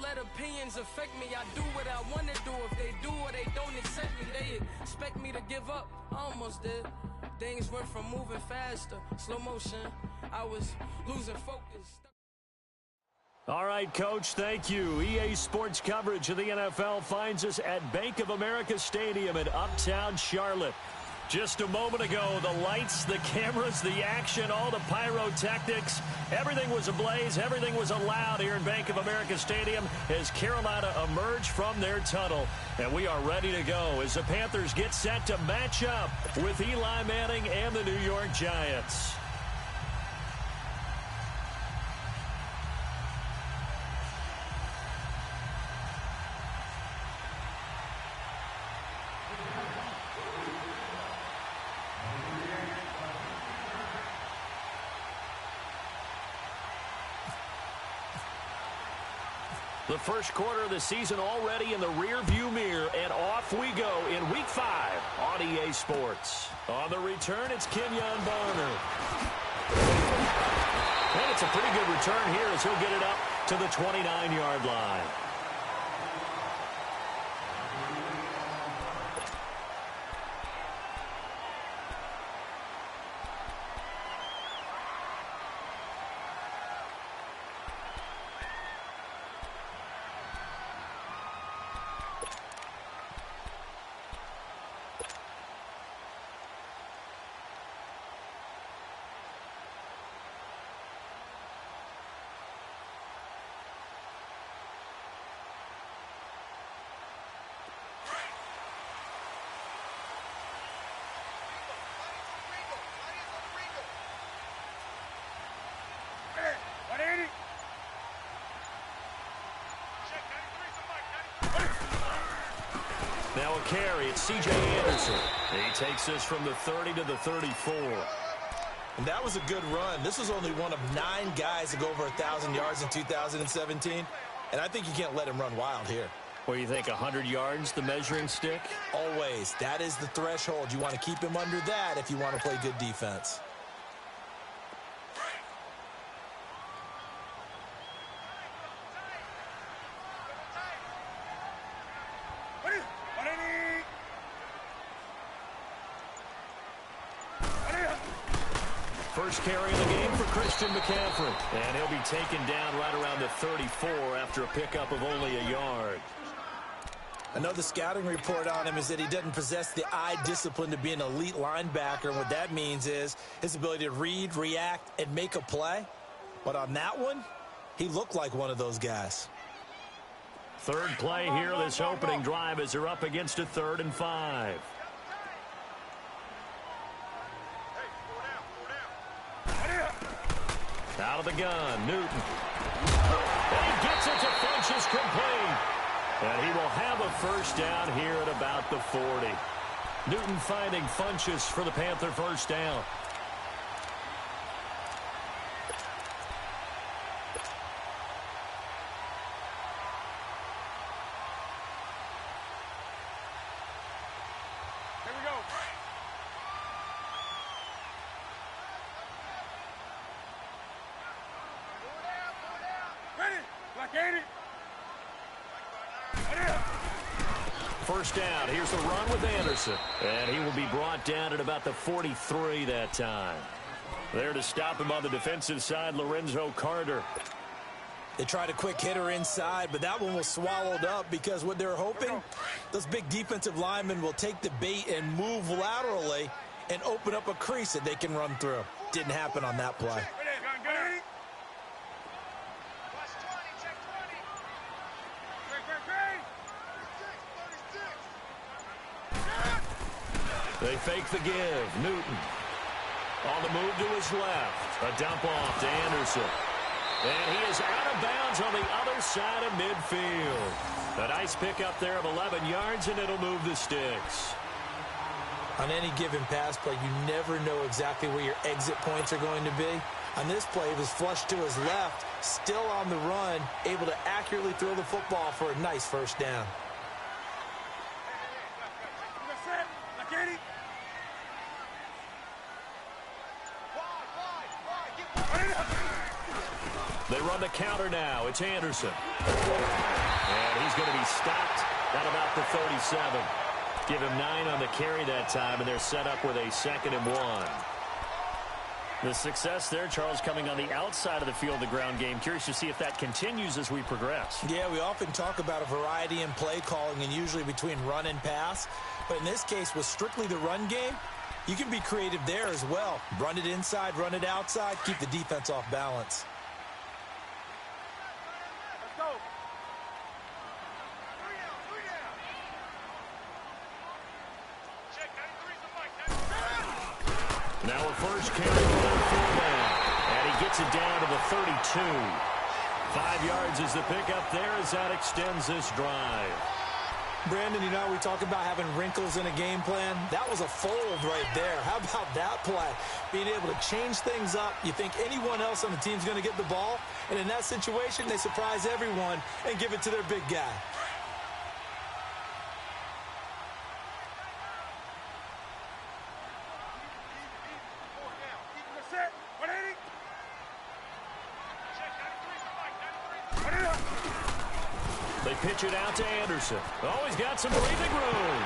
let opinions affect me. I do what I want to do. If they do or they don't accept me, they expect me to give up. I almost did. Things went from moving faster, slow motion. I was losing focus. All right, Coach, thank you. EA Sports coverage of the NFL finds us at Bank of America Stadium in Uptown Charlotte. Just a moment ago, the lights, the cameras, the action, all the pyrotechnics, everything was ablaze, everything was allowed here in Bank of America Stadium as Carolina emerged from their tunnel. And we are ready to go as the Panthers get set to match up with Eli Manning and the New York Giants. The first quarter of the season already in the rear-view mirror, and off we go in Week 5 on EA Sports. On the return, it's Kenyon Barner. And it's a pretty good return here as he'll get it up to the 29-yard line. Now a carry, it's C.J. Anderson. He takes this from the 30 to the 34. And that was a good run. This was only one of 9 guys to go over 1,000 yards in 2017. And I think you can't let him run wild here. What do you think, 100 yards, the measuring stick? Always. That is the threshold. You want to keep him under that if you want to play good defense. First carry of the game for Christian McCaffrey. And he'll be taken down right around the 34 after a pickup of only a yard. I know the scouting report on him is that he doesn't possess the eye discipline to be an elite linebacker. And what that means is his ability to read, react, and make a play. But on that one, he looked like one of those guys. Third play here, this opening drive as they're up against a 3rd and 5. Out of the gun, Newton. And he gets it to Funchess complete. And he will have a first down here at about the 40. Newton finding Funchess for the Panther first down. First down. Here's the run with Anderson. And he will be brought down at about the 43 that time. There to stop him on the defensive side, Lorenzo Carter. They tried a quick hitter inside, but that one was swallowed up because what they're hoping, those big defensive linemen will take the bait and move laterally and open up a crease that they can run through. Didn't happen on that play. They fake the give. Newton on the move to his left. A dump off to Anderson. And he is out of bounds on the other side of midfield. A nice pickup there of 11 yards, and it'll move the sticks. On any given pass play, you never know exactly where your exit points are going to be. On this play, he was flushed to his left, still on the run, able to accurately throw the football for a nice first down. They run on the counter now. It's Anderson. And he's going to be stopped at about the 37. Give him 9 on the carry that time, and they're set up with a 2nd and 1. The success there, Charles, coming on the outside of the field, the ground game. Curious to see if that continues as we progress. Yeah, we often talk about a variety in play calling and usually between run and pass. But in this case, with strictly the run game, you can be creative there as well. Run it inside, run it outside, keep the defense off balance. Let's go. Now a first carry for the fullback. And he gets it down to the 32. 5 yards is the pickup there as that extends this drive. Brandon, you know, we talk about having wrinkles in a game plan. That was a fold right there. How about that play? Being able to change things up. You think anyone else on the team's going to get the ball, and in that situation, they surprise everyone and give it to their big guy. They pitch it out to Anderson. Oh, he's got some breathing room.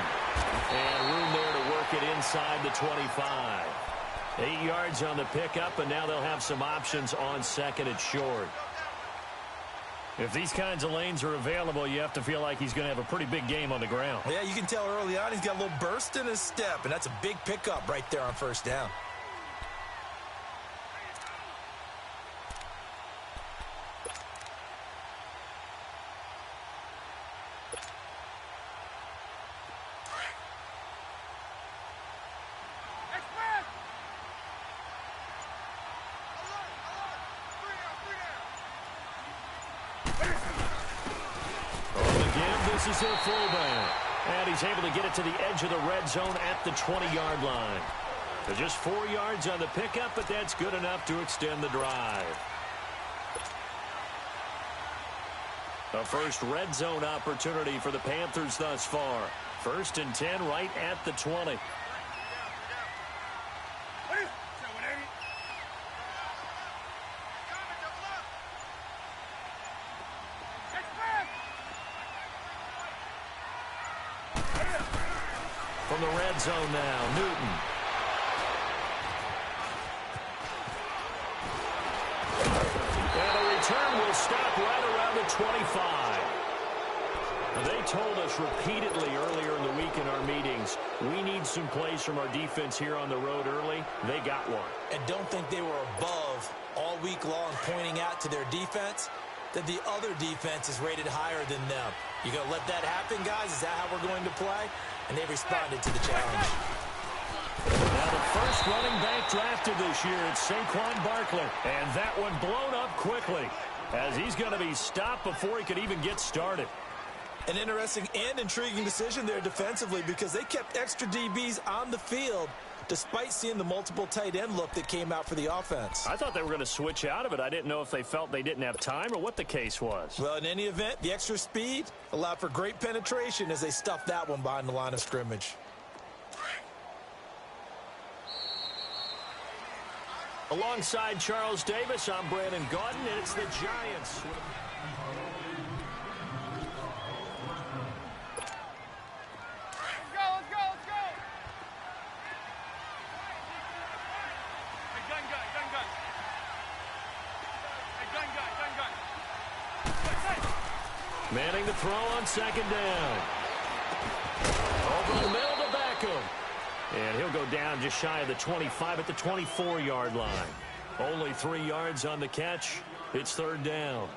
And room there to work it inside the 25. 8 yards on the pickup, and now they'll have some options on 2nd and short. If these kinds of lanes are available, you have to feel like he's going to have a pretty big game on the ground. Yeah, you can tell early on he's got a little burst in his step, and that's a big pickup right there on first down. This is their fullback. And he's able to get it to the edge of the red zone at the 20-yard line. They're just 4 yards on the pickup, but that's good enough to extend the drive. A first red zone opportunity for the Panthers thus far. 1st and 10 right at the 20. From the red zone now, Newton. And a return will stop right around the 25. They told us repeatedly earlier in the week in our meetings, we need some plays from our defense here on the road early. They got one. And don't think they were above all week long pointing out to their defense that the other defense is rated higher than them. You going to let that happen, guys? Is that how we're going to play? And they responded to the challenge. Now the first running back drafted this year, it's Saquon Barkley. And that one blown up quickly as he's going to be stopped before he could even get started. An interesting and intriguing decision there defensively because they kept extra DBs on the field despite seeing the multiple tight end look that came out for the offense. I thought they were going to switch out of it. I didn't know if they felt they didn't have time or what the case was. Well, in any event, the extra speed allowed for great penetration as they stuffed that one behind the line of scrimmage. Alongside Charles Davis, I'm Brandon Gaudin, and it's the Giants. Manning the throw on 2nd down. Over the middle to Beckham. And he'll go down just shy of the 25 at the 24-yard line. Only 3 yards on the catch. It's 3rd down.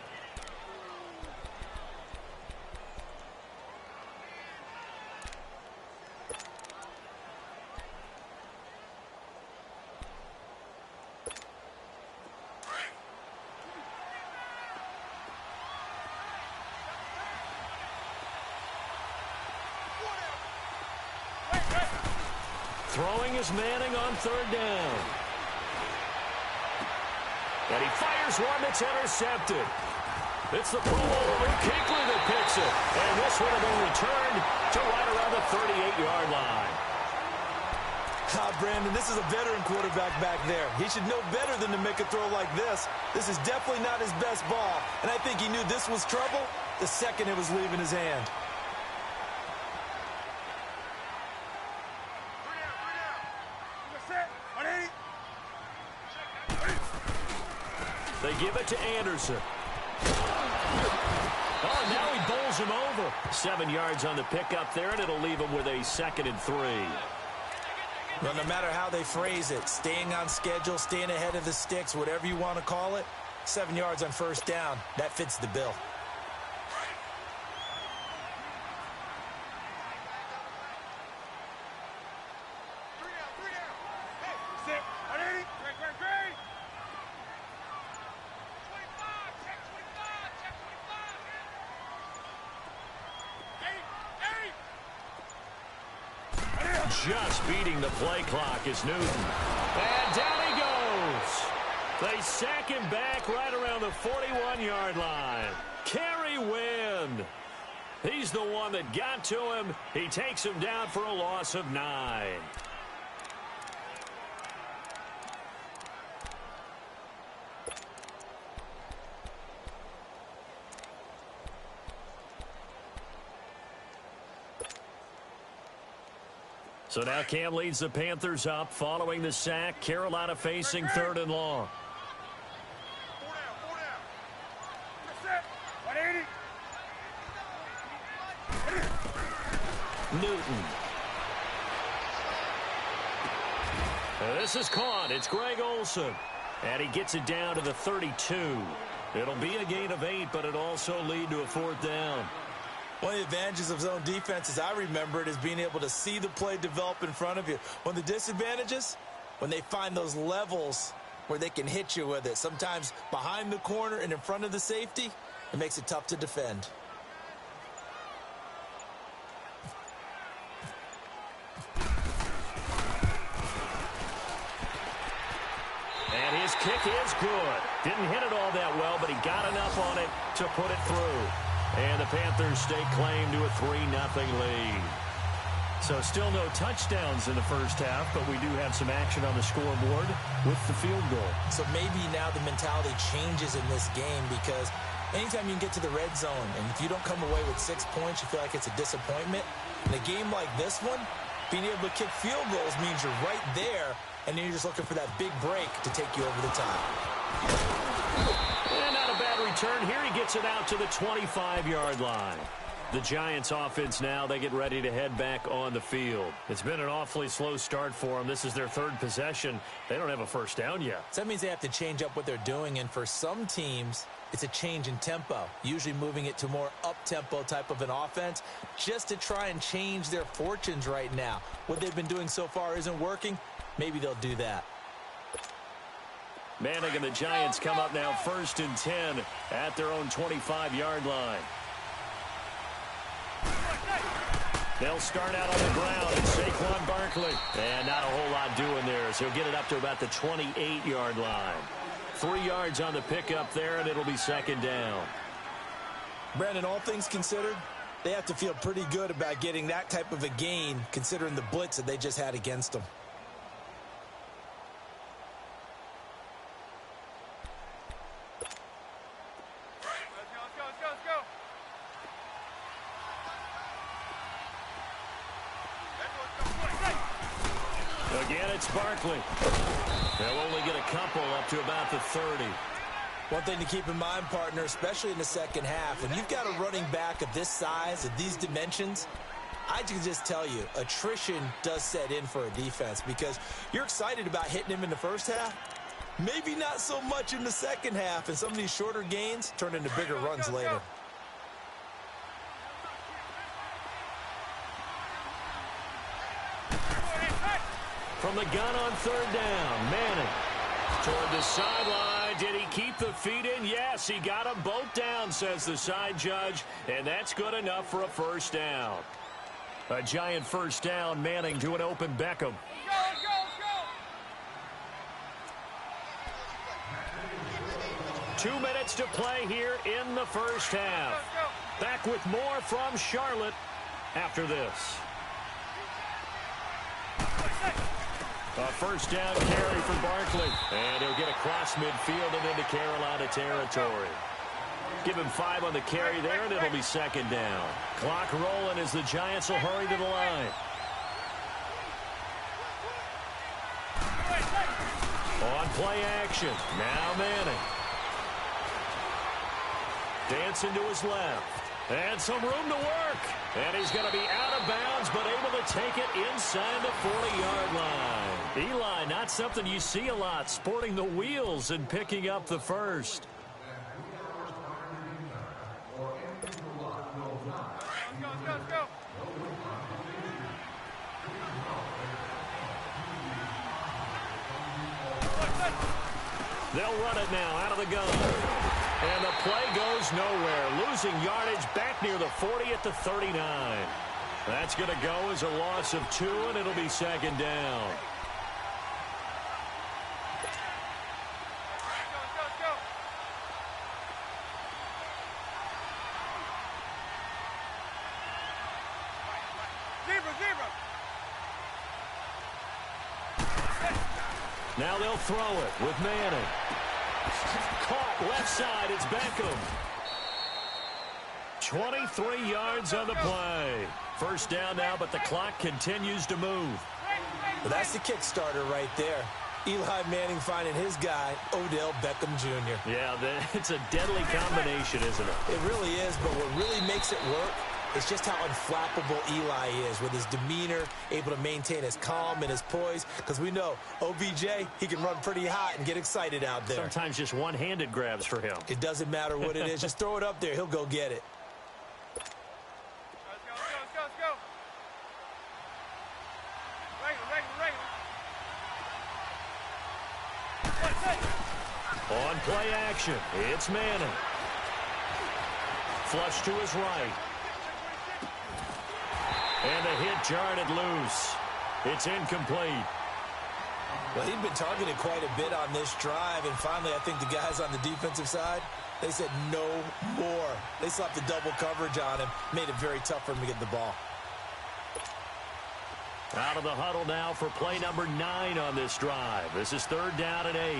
Throwing is Manning on 3rd down. And he fires one that's intercepted. It's the Pro Bowler Kinkley that picks it. And this would have been returned to right around the 38-yard line. Brandon, this is a veteran quarterback back there. He should know better than to make a throw like this. This is definitely not his best ball, and I think he knew this was trouble the second it was leaving his hand. They give it to Anderson. Oh, now he bowls him over. 7 yards on the pickup there, and it'll leave him with a 2nd and 3. Well, no matter how they phrase it, staying on schedule, staying ahead of the sticks, whatever you want to call it, 7 yards on first down, that fits the bill. Just beating the play clock is Newton. And down he goes. They sack him back right around the 41-yard line. Kerry Wynn. He's the one that got to him. He takes him down for a loss of 9. So now Cam leads the Panthers up following the sack. Carolina facing 3rd and long. Newton. This is caught. It's Greg Olsen. And he gets it down to the 32. It'll be a gain of 8, but it'll also lead to a 4th down. One of the advantages of zone defense, as I remember it, is being able to see the play develop in front of you. One of the disadvantages, when they find those levels where they can hit you with it, sometimes behind the corner and in front of the safety, it makes it tough to defend. And his kick is good. Didn't hit it all that well, but he got enough on it to put it through. And the Panthers stake claim to a 3-0 lead. So still no touchdowns in the first half, but we do have some action on the scoreboard with the field goal. So maybe now the mentality changes in this game, because anytime you can get to the red zone, and if you don't come away with 6 points, you feel like it's a disappointment. In a game like this one, being able to kick field goals means you're right there, and then you're just looking for that big break to take you over the top. And not a bad return here. He gets it out to the 25-yard line. The Giants offense now, they get ready to head back on the field. It's been an awfully slow start for them. This is their 3rd possession. They don't have a first down yet. So that means they have to change up what they're doing, and for some teams, it's a change in tempo, usually moving it to more up-tempo type of an offense just to try and change their fortunes right now. What they've been doing so far isn't working. Maybe they'll do that. Manning and the Giants come up now 1st and 10 at their own 25-yard line. They'll start out on the ground. It's Saquon Barkley. And not a whole lot doing there, so he'll get it up to about the 28-yard line. 3 yards on the pickup there, and it'll be 2nd down. Brandon, all things considered, they have to feel pretty good about getting that type of a gain, considering the blitz that they just had against them. Again, it's Barkley. They'll only get a couple up to about the 30. One thing to keep in mind, partner, especially in the second half, when you've got a running back of this size, of these dimensions, I can just tell you, attrition does set in for a defense, because you're excited about hitting him in the first half, maybe not so much in the second half, and some of these shorter gains turn into bigger runs later. From the gun on 3rd down, Manning toward the sideline. Did he keep the feet in? Yes, he got them both down, says the side judge, and that's good enough for a 1st down. A giant 1st down, Manning to an open Beckham. Go! 2 minutes to play here in the first half. Back with more from Charlotte after this. A first down carry for Barkley. And he'll get across midfield and into Carolina territory. Give him 5 on the carry there, and it'll be second down. Clock rolling as the Giants will hurry to the line. On play action. Now Manning. Dancing to his left. And some room to work. And he's going to be out of bounds, but able to take it inside the 40-yard line. Eli, not something you see a lot, sporting the wheels and picking up the first. They'll run it now out of the gun. And the play goes nowhere. Losing yardage back near the 40 at the 39. That's going to go as a loss of 2, and it'll be second down. Now they'll throw it with Manning. Caught left side, it's Beckham. 23 yards on the play. First down now, but the clock continues to move. Well, that's the kickstarter right there. Eli Manning finding his guy, Odell Beckham Jr. Yeah, it's a deadly combination, isn't it? It really is, but what really makes it work is just how unflappable Eli is with his demeanor, able to maintain his calm and his poise. Because we know OBJ, he can run pretty hot and get excited out there. Sometimes just one-handed grabs for him. It doesn't matter what it is. Just throw it up there. He'll go get it. Let's go. On play action, it's Manning. Flush to his right. And the hit jarred it loose. It's incomplete. Well, he'd been targeted quite a bit on this drive, and finally I think the guys on the defensive side, they said no more. They slapped the double coverage on him, made it very tough for him to get the ball. Out of the huddle now for play number 9 on this drive. This is third down and 8.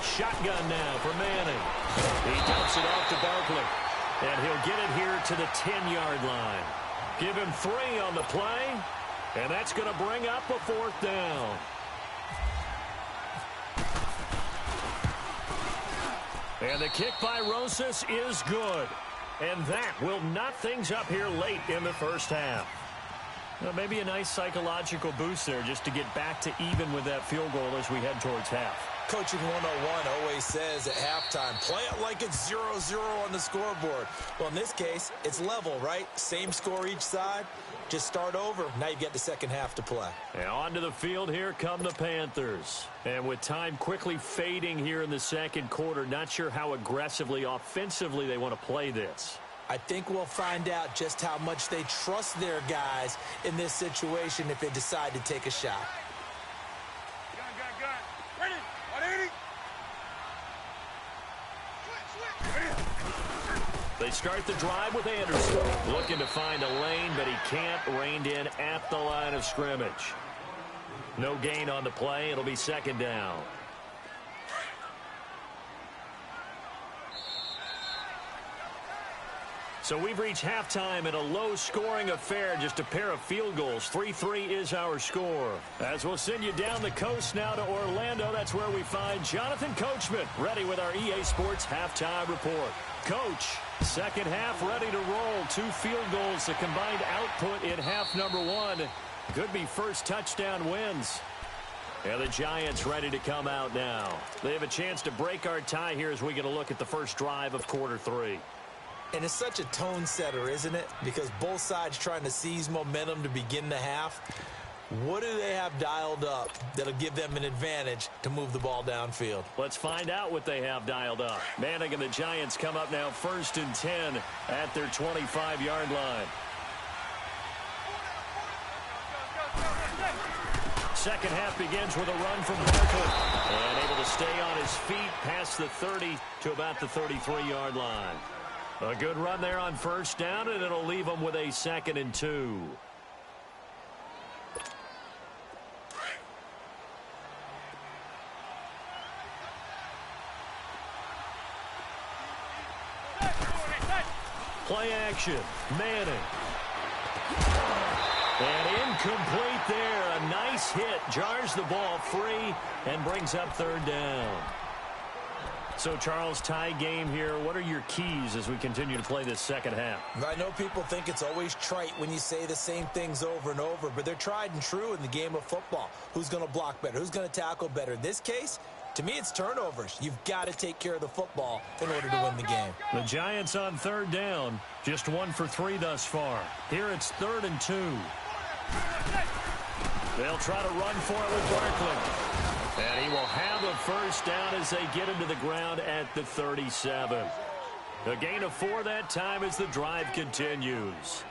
Shotgun now for Manning. He dumps it off to Barkley. And he'll get it here to the 10-yard line. Give him 3 on the play. And that's going to bring up a fourth down. And the kick by Rosas is good. And that will knot things up here late in the first half. Well, maybe a nice psychological boost there just to get back to even with that field goal as we head towards half. Coaching 101 always says at halftime, play it like it's 0-0 on the scoreboard. Well, in this case, it's level, right? Same score each side. Just start over. Now you get the second half to play. And onto the field here come the Panthers. And with time quickly fading here in the second quarter, not sure how aggressively, offensively they want to play this. I think we'll find out just how much they trust their guys in this situation if they decide to take a shot. Gun. Ready. 180. They start the drive with Anderson. Looking to find a lane, but he can't. Reined in at the line of scrimmage. No gain on the play. It'll be second down. So we've reached halftime in a low-scoring affair, just a pair of field goals. 3-3 is our score. As we'll send you down the coast now to Orlando, that's where we find Jonathan Coachman, ready with our EA Sports halftime report. Coach, second half ready to roll. 2 field goals, the combined output in half number 1. Could be first touchdown wins. And the Giants ready to come out now. They have a chance to break our tie here as we get a look at the first drive of quarter 3. And it's such a tone setter, isn't it? Because both sides trying to seize momentum to begin the half. What do they have dialed up that'll give them an advantage to move the ball downfield? Let's find out what they have dialed up. Manning and the Giants come up now 1st and 10 at their 25-yard line. Second half begins with a run from Barkley. And able to stay on his feet past the 30 to about the 33-yard line. A good run there on first down, and it'll leave them with a 2nd and 2. Play action. Manning. And incomplete there. A nice hit. Jars the ball free and brings up 3rd down. So, Charles, tie game here. What are your keys as we continue to play this second half? I know people think it's always trite when you say the same things over and over, but they're tried and true in the game of football. Who's going to block better? Who's going to tackle better? In this case, to me, it's turnovers. You've got to take care of the football in order to win the game. The Giants on 3rd down. Just 1 for 3 thus far. Here it's 3rd and 2. They'll try to run for it with Barkley. And he will have a first down as they get into the ground at the 37. A gain of 4 that time as the drive continues.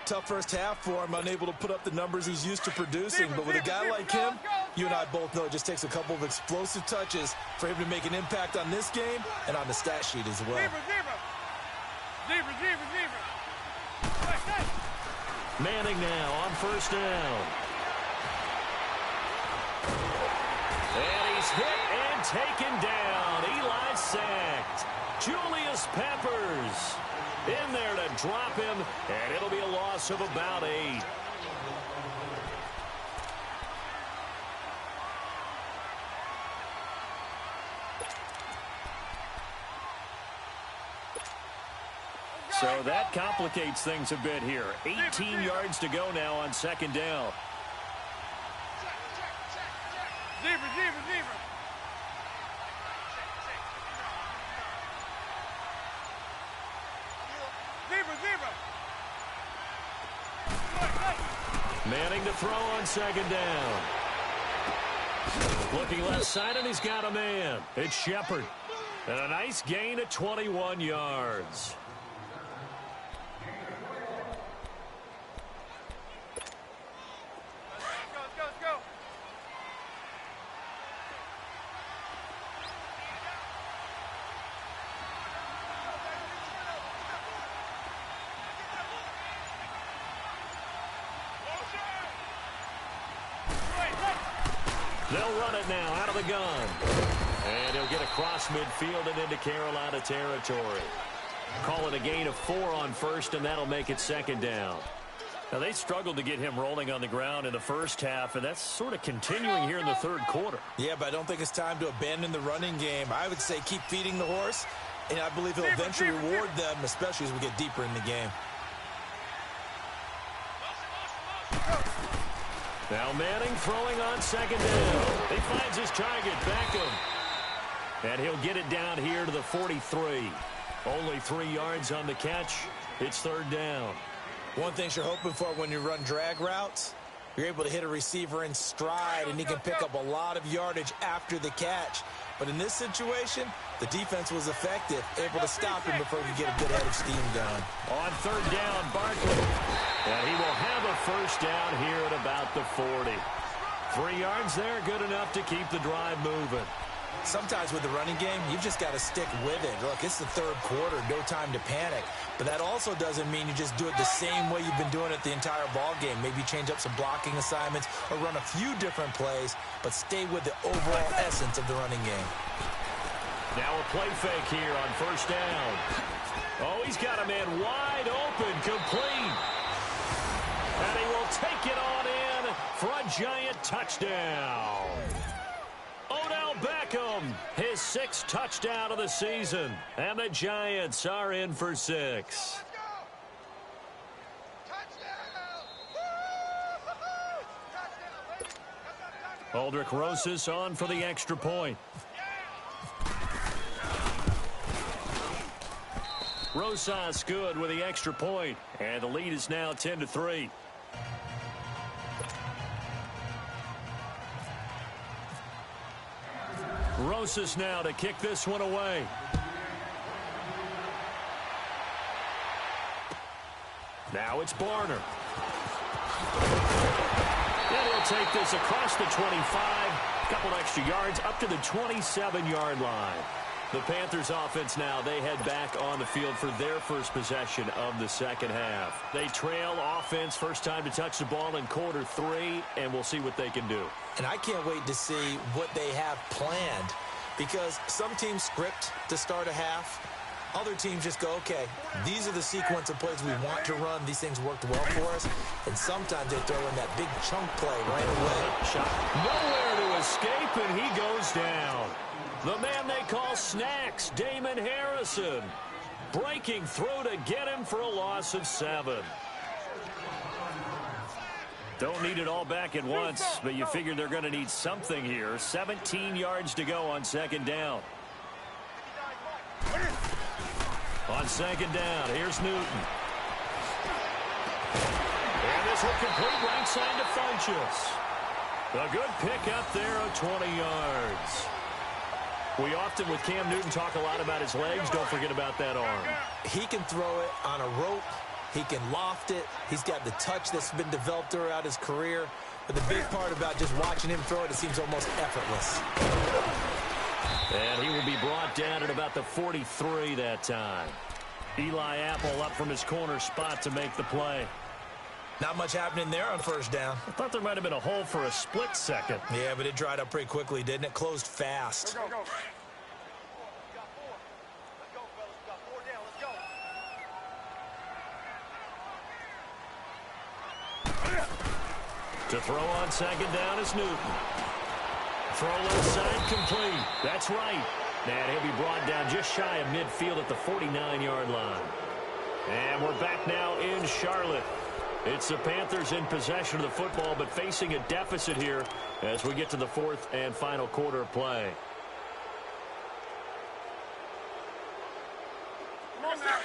Tough first half for him, unable to put up the numbers he's used to producing. But with a guy like him, you and I both know it just takes a couple of explosive touches for him to make an impact on this game and on the stat sheet as well. Manning now on first down. And he's hit and taken down. Eli sacked. Julius Peppers in there to drop him, and it'll be a loss of about 8. So that complicates things a bit here. 18 yards to go now on 2nd down. Manning to throw on 2nd down. Looking left side, and he's got a man. It's Shepard. And a nice gain of 21 yards. They'll run it now out of the gun. And he'll get across midfield and into Carolina territory. Call it a gain of 4 on first, and that'll make it 2nd down. Now, they struggled to get him rolling on the ground in the first half, and that's sort of continuing here in the 3rd quarter. Yeah, but I don't think it's time to abandon the running game. I would say keep feeding the horse, and I believe he'll eventually reward them, especially as we get deeper in the game. Now Manning throwing on 2nd down. He finds his target, Beckham. And he'll get it down here to the 43. Only 3 yards on the catch. It's 3rd down. One thing you're hoping for when you run drag routes, you're able to hit a receiver in stride, and he can pick up a lot of yardage after the catch. But in this situation, the defense was effective, able to stop him before he could get a good head of steam going. On 3rd down, Barkley. And he will have a first down here at about the 40. 3 yards there, good enough to keep the drive moving. Sometimes with the running game, you've just got to stick with it. Look, it's the 3rd quarter, no time to panic. But that also doesn't mean you just do it the same way you've been doing it the entire ball game. Maybe change up some blocking assignments or run a few different plays, but stay with the overall essence of the running game. Now a play fake here on first down. Oh, he's got a man wide open, complete. And he will take it on in for a giant touchdown. Odell Beckham, his 6th touchdown of the season. And the Giants are in for 6. Aldrich Rosas on for the extra point. Rosas good with the extra point. And the lead is now 10-3. Rosas now to kick this one away. Now it's Barner. And he'll take this across the 25. Couple extra yards up to the 27-yard line. The Panthers offense now, they head back on the field for their first possession of the second half. They trail offense, first time to touch the ball in quarter 3, and we'll see what they can do. And I can't wait to see what they have planned, because some teams script to start a half. Other teams just go, okay, these are the sequence of plays we want to run. These things worked well for us. And sometimes they throw in that big chunk play right away. Shot nowhere to escape, and he goes down. The man they call Snacks, Damon Harrison, breaking through to get him for a loss of 7. Don't need it all back at once, but you figure they're going to need something here. 17 yards to go on second down. On second down, here's Newton. And this will complete right side to Funchess. A good pick up there of 20 yards. We often, with Cam Newton, talk a lot about his legs. Don't forget about that arm. He can throw it on a rope. He can loft it. He's got the touch that's been developed throughout his career. But the big part about just watching him throw it, it seems almost effortless. And he will be brought down at about the 43 that time. Eli Apple up from his corner spot to make the play. Not much happening there on first down. I thought there might have been a hole for a split second. Yeah, but it dried up pretty quickly, didn't it? Closed fast. Go, go. To throw on second down is Newton. Throw left side complete. That's right. And he'll be brought down just shy of midfield at the 49-yard line. And we're back now in Charlotte. It's the Panthers in possession of the football, but facing a deficit here as we get to the fourth and final quarter of play. Come on now.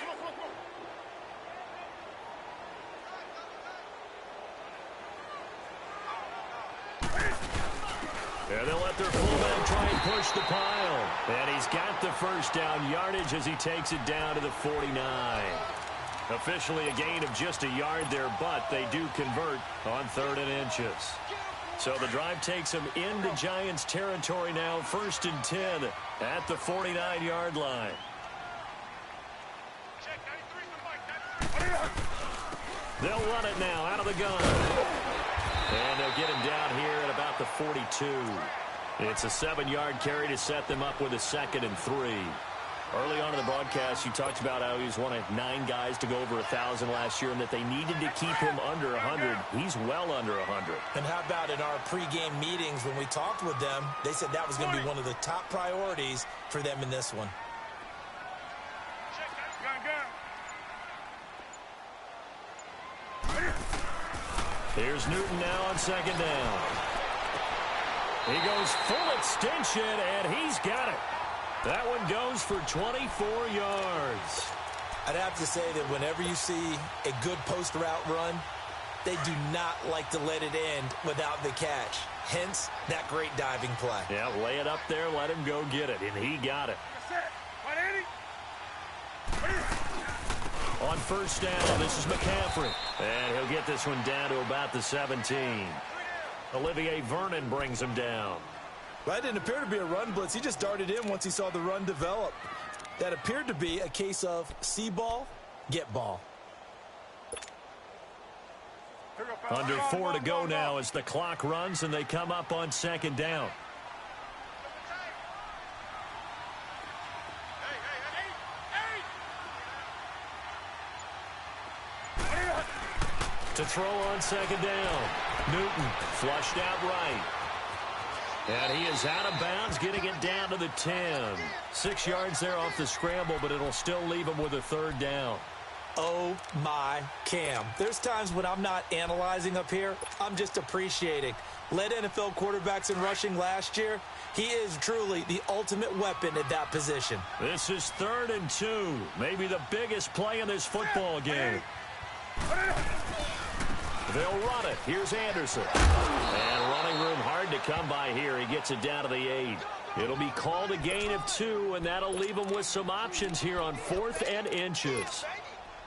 And they'll let their fullback try and push the pile. And he's got the first down yardage as he takes it down to the 49. Officially a gain of just a yard there, but they do convert on 3rd and inches. So the drive takes them into Giants territory now, 1st and 10 at the 49-yard line. They'll run it now out of the gun. And they'll get him down here at about the 42. It's a 7-yard carry to set them up with a 2nd and 3. Early on in the broadcast, you talked about how he was one of 9 guys to go over 1,000 last year and that they needed to keep him under 100. He's well under 100. And how about in our pregame meetings when we talked with them, they said that was going to be one of the top priorities for them in this one. Here's Newton now on second down. He goes full extension, and he's got it. That one goes for 24 yards. I'd have to say that whenever you see a good post route run, they do not like to let it end without the catch. Hence, that great diving play. Yeah, lay it up there, let him go get it, and he got it. On first down, this is McCaffrey. And he'll get this one down to about the 17. Olivier Vernon brings him down. That didn't appear to be a run blitz. He just darted in once he saw the run develop. That appeared to be a case of see ball, get ball. Under 4 to go now as the clock runs and they come up on second down. To throw on second down. Newton flushed out right. And he is out of bounds, getting it down to the 10. 6 yards there off the scramble, but it'll still leave him with a 3rd down. Oh, my Cam. There's times when I'm not analyzing up here. I'm just appreciating. Led NFL quarterbacks in rushing last year. He is truly the ultimate weapon at that position. This is 3rd and 2. Maybe the biggest play in this football game. They'll run it. Here's Anderson. And running room hard to come by here. He gets it down to the 8. It'll be called a gain of 2, and that'll leave him with some options here on 4th and inches.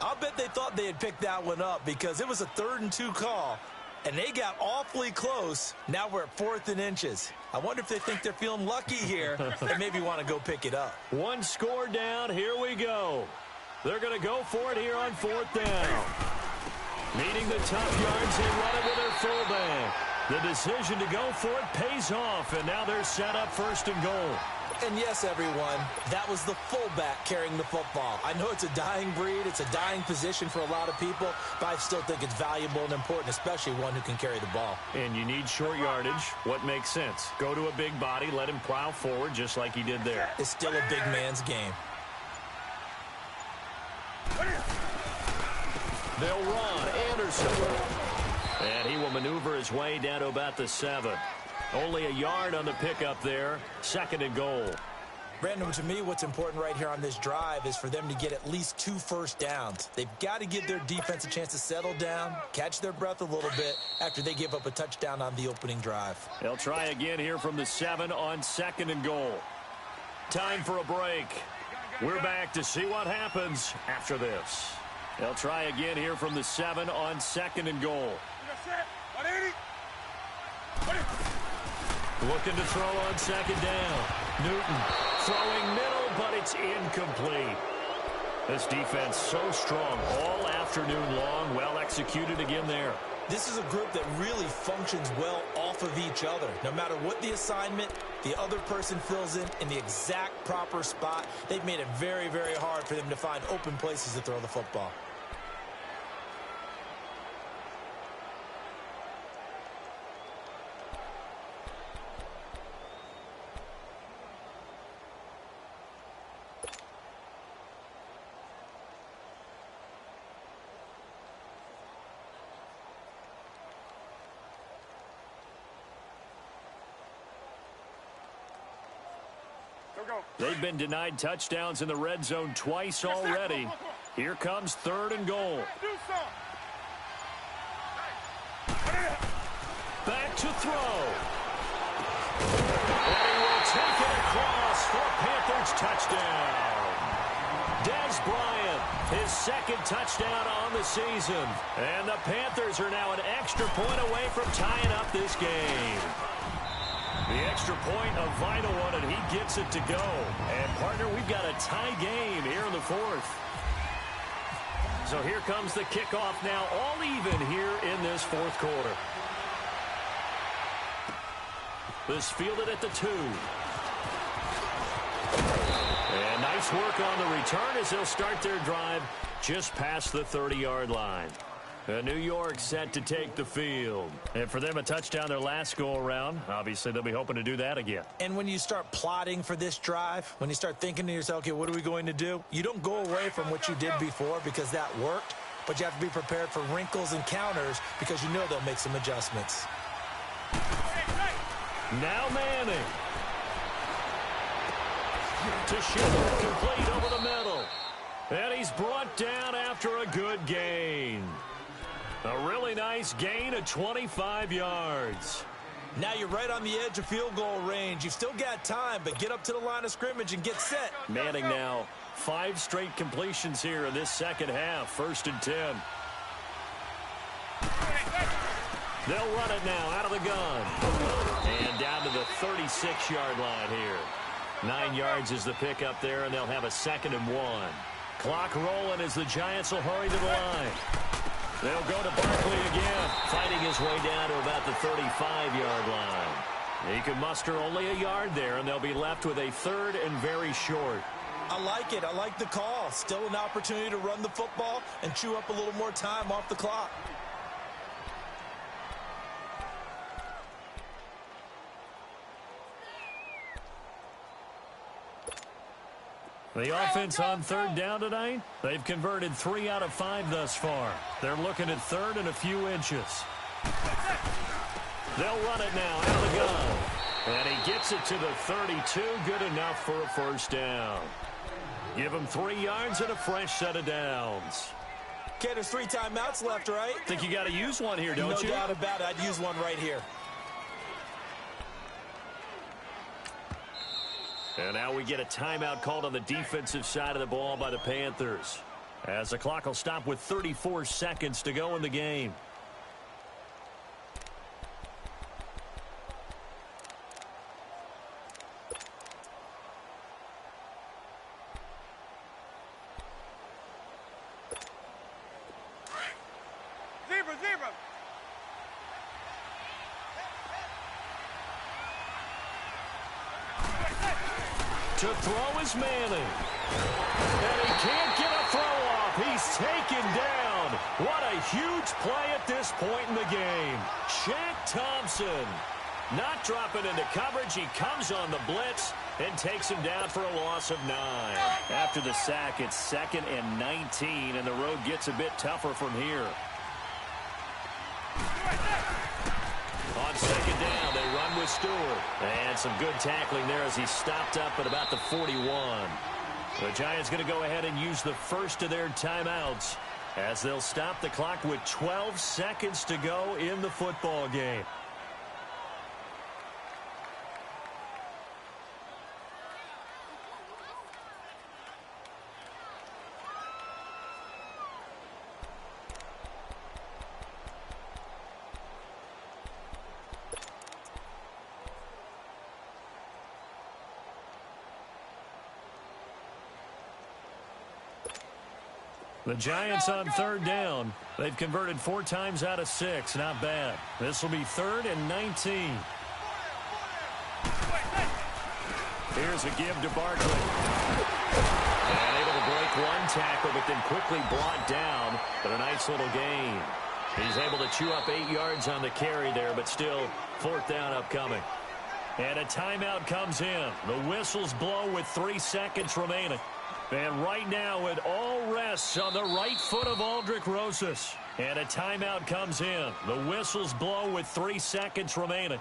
I'll bet they thought they had picked that one up because it was a 3rd and 2 call. And they got awfully close. Now we're at 4th and inches. I wonder if they think they're feeling lucky here and maybe want to go pick it up. One score down. Here we go. They're going to go for it here on 4th down. Needing the tough yards, they run it with their fullback. The decision to go for it pays off, and now they're set up 1st and goal. And yes, everyone, that was the fullback carrying the football. I know it's a dying breed, it's a dying position for a lot of people, but I still think it's valuable and important, especially one who can carry the ball. And you need short yardage. What makes sense? Go to a big body, let him plow forward just like he did there. It's still a big man's game. They'll run. Anderson. And he will maneuver his way down to about the 7. Only a yard on the pickup there. 2nd and goal. Brandon, to me, what's important right here on this drive is for them to get at least 2 first downs. They've got to give their defense a chance to settle down, catch their breath a little bit after they give up a touchdown on the opening drive. They'll try again here from the 7 on 2nd and goal. Time for a break. We're back to see what happens after this. They'll try again here from the 7 on 2nd and goal. Looking to throw on 2nd down. Newton throwing middle, but it's incomplete. This defense so strong all afternoon long. Well executed again there. This is a group that really functions well off of each other. No matter what the assignment, the other person fills in the exact proper spot. They've made it very, very hard for them to find open places to throw the football. They've been denied touchdowns in the red zone twice already. Here comes 3rd and goal. Back to throw. And he will take it across for a Panthers touchdown. Dez Bryant, his 2nd touchdown on the season. And the Panthers are now an extra point away from tying up this game. The extra point, a vital one, and he gets it to go. And, partner, we've got a tie game here in the 4th. So here comes the kickoff now, all even here in this 4th quarter. This fielded at the 2. And nice work on the return as they'll start their drive just past the 30-yard line. New York set to take the field. And for them, a touchdown their last go-around. Obviously, they'll be hoping to do that again. And when you start plotting for this drive, when you start thinking to yourself, okay, what are we going to do? You don't go away from what you did before because that worked, but you have to be prepared for wrinkles and counters because you know they'll make some adjustments. Now Manning. To shoot, complete over the middle. And he's brought down after a good gain. A really nice gain of 25 yards. Now you're right on the edge of field goal range. You've still got time, but get up to the line of scrimmage and get set. Manning now 5 straight completions here in this 2nd half. 1st and 10. They'll run it now out of the gun. And down to the 36-yard line here. 9 yards is the pickup there, and they'll have a 2nd and 1. Clock rolling as the Giants will hurry to the line. They'll go to Barkley again, fighting his way down to about the 35-yard line. He can muster only a yard there, and they'll be left with a 3rd and very short. I like it. I like the call. Still an opportunity to run the football and chew up a little more time off the clock. The offense on 3rd down tonight, they've converted 3 out of 5 thus far. They're looking at 3rd and a few inches. They'll run it now out of the gun. And he gets it to the 32, good enough for a 1st down. Give him 3 yards and a fresh set of downs. Okay, there's 3 timeouts left, right? Think you got to use one here, don't you? No doubt about it. I'd use one right here. And now we get a timeout called on the defensive side of the ball by the Panthers, as the clock will stop with 34 seconds to go in the game. To throw is Manning. And he can't get a throw off. He's taken down. What a huge play at this point in the game. Shaq Thompson not dropping into coverage. He comes on the blitz and takes him down for a loss of 9. After the sack, it's 2nd and 19, and the road gets a bit tougher from here. On 2nd down, they run with Stewart. And some good tackling there as he stopped up at about the 41. The Giants going to go ahead and use the first of their timeouts as they'll stop the clock with 12 seconds to go in the football game. The Giants on 3rd down. They've converted 4 times out of 6. Not bad. This will be 3rd and 19. Here's a give to Barkley. And able to break one tackle, but then quickly brought down. But a nice little gain. He's able to chew up 8 yards on the carry there, but still 4th down upcoming. And a timeout comes in. The whistles blow with 3 seconds remaining. And right now it all rests on the right foot of Aldrick Rosas. And a timeout comes in. The whistles blow with 3 seconds remaining.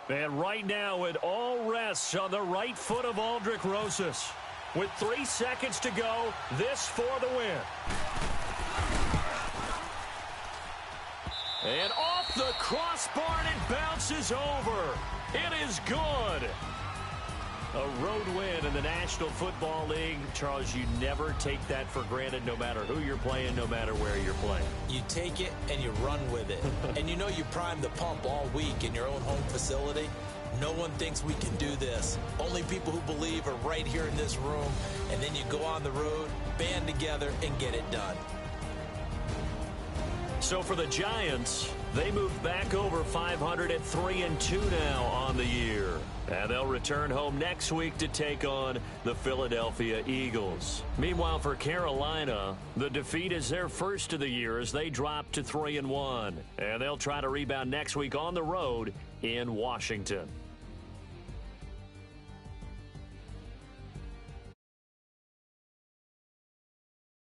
And right now it all rests on the right foot of Aldrick Rosas. With 3 seconds to go, this for the win. And off the crossbar and it bounces over. It is good. A road win in the National Football League. Charles, you never take that for granted no matter who you're playing, no matter where you're playing. You take it and you run with it. And you know you prime the pump all week in your own home facility. No one thinks we can do this. Only people who believe are right here in this room. And then you go on the road, band together, and get it done. So for the Giants, they move back over 500 at 3-2 now on the year. And they'll return home next week to take on the Philadelphia Eagles. Meanwhile, for Carolina, the defeat is their first of the year as they drop to 3-1. And they'll try to rebound next week on the road in Washington.